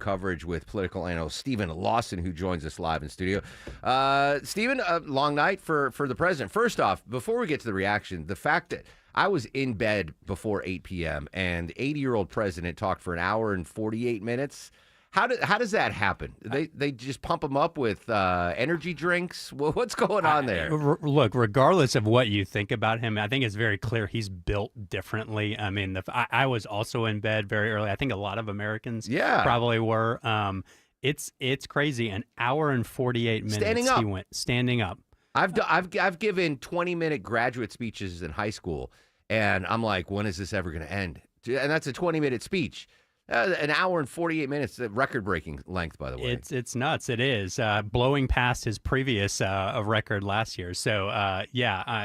coverage with political analyst Stephen Lawson, who joins us live in studio. Stephen, a long night for the president. First off, before we get to the reaction, the fact that I was in bed before 8 p.m. and 80-year-old president talked for an hour and 48 minutes. How does that happen? They just pump him up with energy drinks? What's going on there? Look, regardless of what you think about him, I think it's very clear he's built differently. I mean, I was also in bed very early. I think a lot of Americans probably were. It's crazy. An hour and 48 minutes standing up. He went standing up. I've given 20-minute graduate speeches in high school, and I'm like, when is this ever going to end? And that's a 20-minute speech. An hour and 48 minutes, record-breaking length, by the way. It's nuts. It is blowing past his previous record last year. So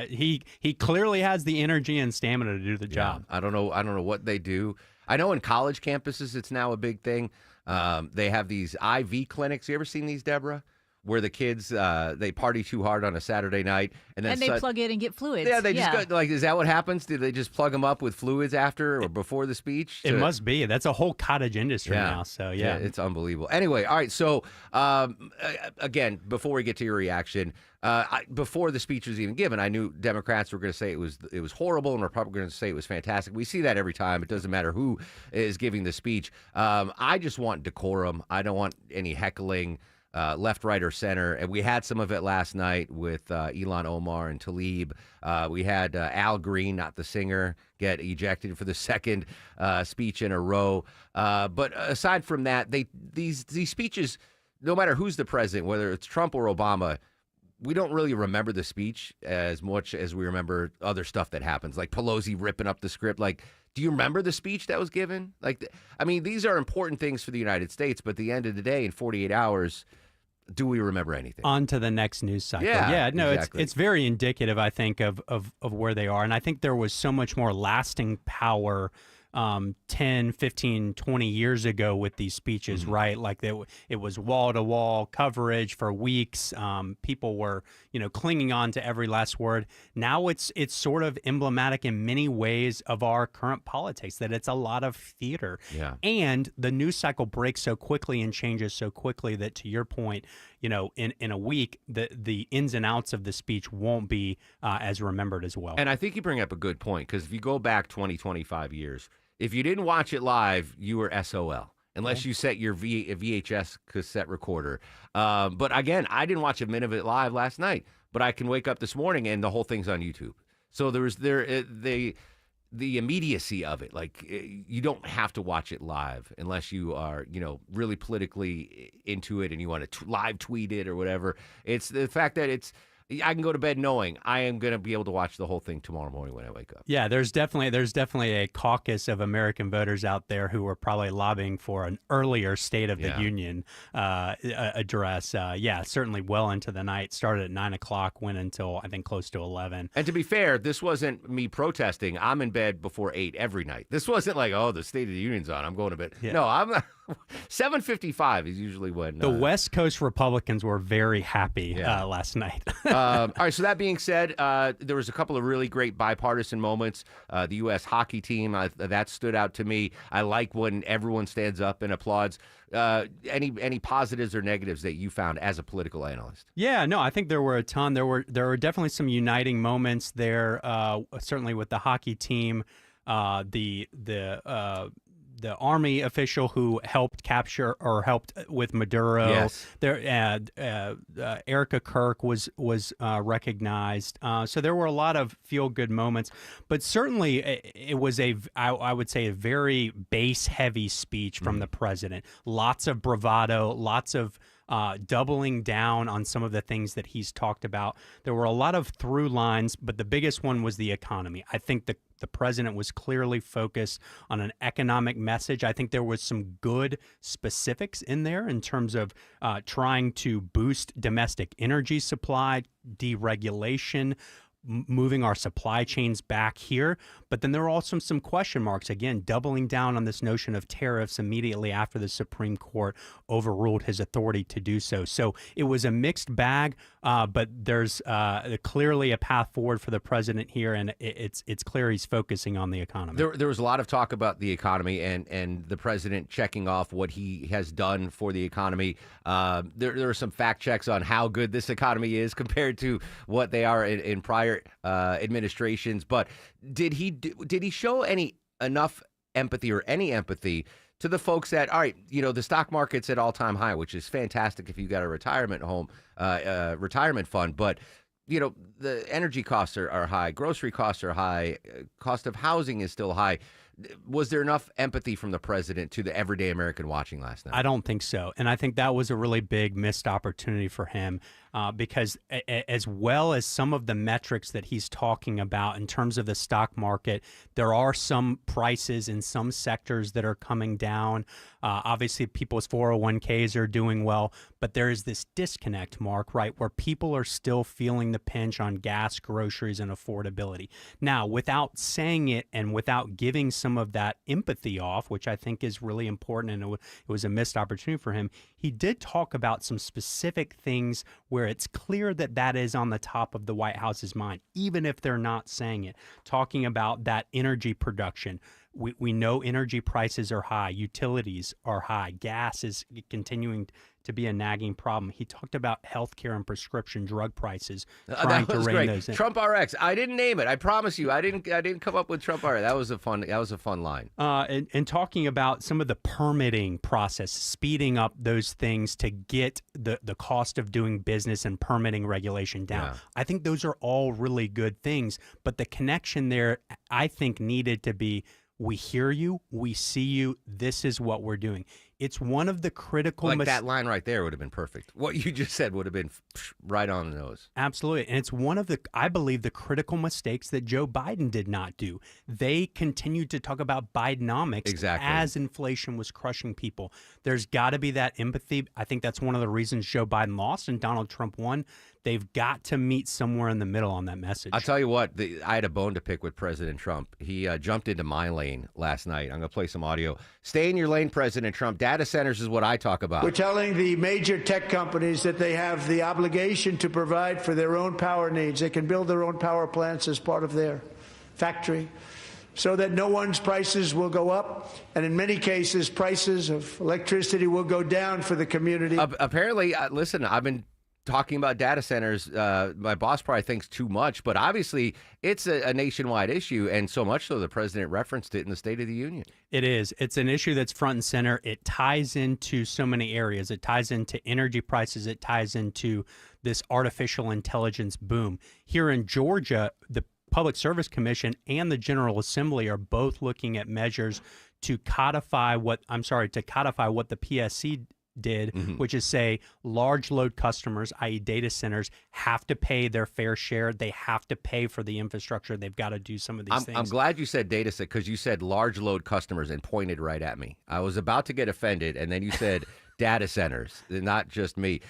he clearly has the energy and stamina to do the job. I don't know what they do. I know in college campuses it's now a big thing. They have these IV clinics. You ever seen these, Deborah? Where the kids they party too hard on a Saturday night and they plug in and get fluids. Yeah, they just go, like, is that what happens? Do they just plug them up with fluids after or before the speech? It must be. That's a whole cottage industry now. So yeah, it's unbelievable. Anyway, all right. So again, before we get to your reaction, before the speech was even given, I knew Democrats were going to say it was horrible and Republicans say it was fantastic. We see that every time. It doesn't matter who is giving the speech. I just want decorum. I don't want any heckling. Left, right, or center. And we had some of it last night with Ilhan Omar and Tlaib. We had Al Green, not the singer, get ejected for the second speech in a row. But aside from that, these speeches, no matter who's the president, whether it's Trump or Obama, we don't really remember the speech as much as we remember other stuff that happens, like Pelosi ripping up the script. Like, do you remember the speech that was given? Like, I mean, these are important things for the United States, but at the end of the day, in 48 hours, do we remember anything? On to the next news cycle. No, exactly. It's very indicative, I think, of where they are. And I think there was so much more lasting power 10, 15, 20 years ago with these speeches, right? Like it was wall-to-wall coverage for weeks. People were, clinging on to every last word. Now it's sort of emblematic in many ways of our current politics, that it's a lot of theater. Yeah. And the news cycle breaks so quickly and changes so quickly that, to your point, in a week, the ins and outs of the speech won't be as remembered as well. And I think you bring up a good point, because if you go back 20, 25 years, if you didn't watch it live, you were SOL, unless you set your VHS cassette recorder. But again, I didn't watch a minute of it live last night, but I can wake up this morning and the whole thing's on YouTube. So the immediacy of it, like, you don't have to watch it live unless you are, really politically into it and you want to live tweet it or whatever. It's the fact that I can go to bed knowing I am going to be able to watch the whole thing tomorrow morning when I wake up. Yeah, there's definitely a caucus of American voters out there who are probably lobbying for an earlier State of the Union address. Certainly well into the night. Started at 9 o'clock, went until, I think, close to 11. And to be fair, this wasn't me protesting. I'm in bed before 8 every night. This wasn't like, the State of the Union's on, I'm going to bed. Yeah. No, I'm 7:55 is usually when the West Coast Republicans were very happy last night. All right, so that being said, there was a couple of really great bipartisan moments. The U.S. hockey team, that stood out to me. I like when everyone stands up and applauds. Any positives or negatives that you found as a political analyst? Yeah, no, I think there were a ton. There were definitely some uniting moments there. Certainly with the hockey team, the Army official who helped capture or helped with Maduro. Yes. There, Erica Kirk was recognized. So there were a lot of feel-good moments, but certainly it was I would say a very base-heavy speech from the president. Lots of bravado, lots of doubling down on some of the things that he's talked about. There were a lot of through lines, but the biggest one was the economy. I think the president was clearly focused on an economic message. I think there was some good specifics in there in terms of trying to boost domestic energy supply, deregulation, moving our supply chains back here. But then there are also some question marks, again, doubling down on this notion of tariffs immediately after the Supreme Court overruled his authority to do so. So it was a mixed bag, but there's clearly a path forward for the president here, and it's clear he's focusing on the economy. There was a lot of talk about the economy and the president checking off what he has done for the economy. There are some fact checks on how good this economy is compared to what they are in prior administrations. But did he show enough empathy or any empathy to the folks that, all right, the stock market's at all-time high, which is fantastic if you got a retirement fund, but the energy costs are high, grocery costs are high, cost of housing is still high. Was there enough empathy from the president to the everyday American watching last night? I don't think so. And I think that was a really big missed opportunity for him because as well as some of the metrics that he's talking about in terms of the stock market, there are some prices in some sectors that are coming down. Obviously, people's 401ks are doing well, but there is this disconnect, Mark, right, where people are still feeling the pinch on gas, groceries, and affordability. Now, without saying it and without giving some of that empathy off, which I think is really important, and it was a missed opportunity for him, he did talk about some specific things where it's clear that is on the top of the White House's mind, even if they're not saying it, talking about that energy production. We know energy prices are high, utilities are high, gas is continuing to be a nagging problem. He talked about healthcare and prescription drug prices, trying to rein those in. Trump RX. I didn't name it. I promise you. I didn't come up with Trump RX. That was a fun line. And talking about some of the permitting process, speeding up those things to get the cost of doing business and permitting regulation down. Yeah. I think those are all really good things, but the connection there, I think, needed to be, we hear you, we see you, this is what we're doing. It's one of the critical... that line right there would have been perfect. What you just said would have been right on the nose. Absolutely. And it's one of the, I believe, the critical mistakes that Joe Biden did not do. They continued to talk about Bidenomics as inflation was crushing people. There's got to be that empathy. I think that's one of the reasons Joe Biden lost and Donald Trump won. They've got to meet somewhere in the middle on that message. I'll tell you what, I had a bone to pick with President Trump. He jumped into my lane last night. I'm going to play some audio. Stay in your lane, President Trump. Data centers is what I talk about. We're telling the major tech companies that they have the obligation to provide for their own power needs. They can build their own power plants as part of their factory so that no one's prices will go up. And in many cases, prices of electricity will go down for the community. Apparently, listen, I've been talking about data centers. My boss probably thinks too much, but obviously it's a nationwide issue, and so much so the president referenced it in the State of the Union. It is. It's an issue that's front and center. It ties into so many areas. It ties into energy prices. It ties into this artificial intelligence boom. Here in Georgia, the Public Service Commission and the General Assembly are both looking at measures to codify what the PSC did, which is say large load customers, i.e. data centers, have to pay their fair share. They have to pay for the infrastructure. They've got to do some of these things. I'm glad you said data set because you said large load customers and pointed right at me. I was about to get offended, and then you said data centers, not just me.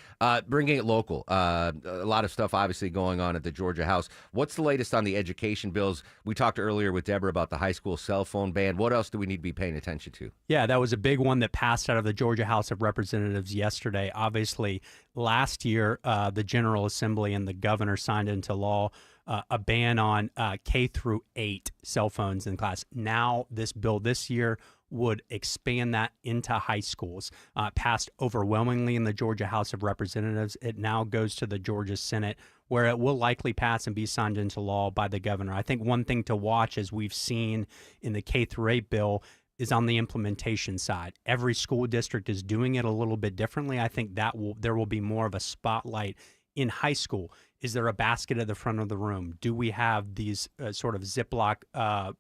Bringing it local. A lot of stuff obviously going on at the Georgia House. What's the latest on the education bills? We talked earlier with Deborah about the high school cell phone ban. What else do we need to be paying attention to? Yeah, that was a big one that passed out of the Georgia House of Representatives yesterday. Obviously, last year, the General Assembly and the governor signed into law a ban on K through 8 cell phones in class. Now, this bill this year would expand that into high schools. Passed overwhelmingly in the Georgia House of Representatives. It now goes to the Georgia Senate, where it will likely pass and be signed into law by the governor. I think one thing to watch, as we've seen in the K through 8 bill, is on the implementation side. Every school district is doing it a little bit differently. I think there will be more of a spotlight in high school. Is there a basket at the front of the room? Do we have these sort of Ziploc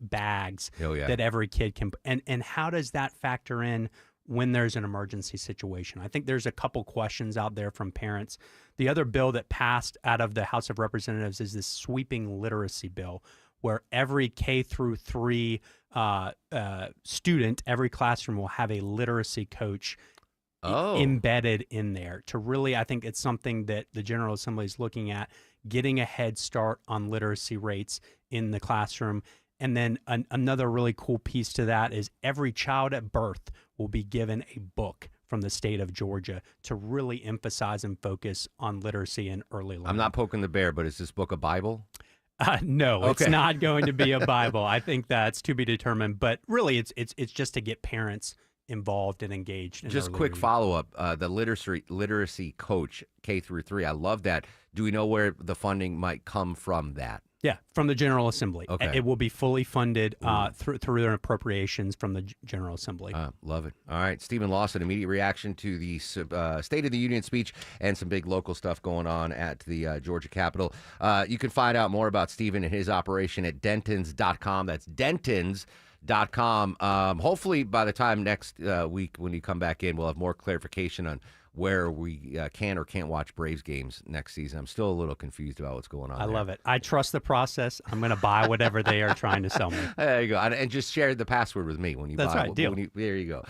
bags that every kid can? And how does that factor in when there's an emergency situation? I think there's a couple questions out there from parents. The other bill that passed out of the House of Representatives is this sweeping literacy bill, where every K through 3 student, every classroom will have a literacy coach Oh. embedded in there to really, I think it's something that the General Assembly is looking at, getting a head start on literacy rates in the classroom. And then another really cool piece to that is every child at birth will be given a book from the state of Georgia to really emphasize and focus on literacy and early learning. I'm not poking the bear, but is this book a Bible? No, Okay. it's not going to be a Bible. I think that's to be determined. But really, it's just to get parents involved and engaged. In Just early quick reading. follow-up. The literacy coach, K through 3, I love that. Do we know where the funding might come from that? Yeah, from the General Assembly. Okay. It will be fully funded through their appropriations from the General Assembly. Love it. All right, Stephen Lawson, immediate reaction to the State of the Union speech and some big local stuff going on at the Georgia Capitol. You can find out more about Stephen and his operation at dentons.com. That's dentons.com. Hopefully by the time next week when you come back in, we'll have more clarification on where we can or can't watch Braves games next season. I'm still a little confused about what's going on. I love it. I trust the process. I'm going to buy whatever they are trying to sell me. There you go. And just share the password with me when you That's buy. right. Deal. There you go.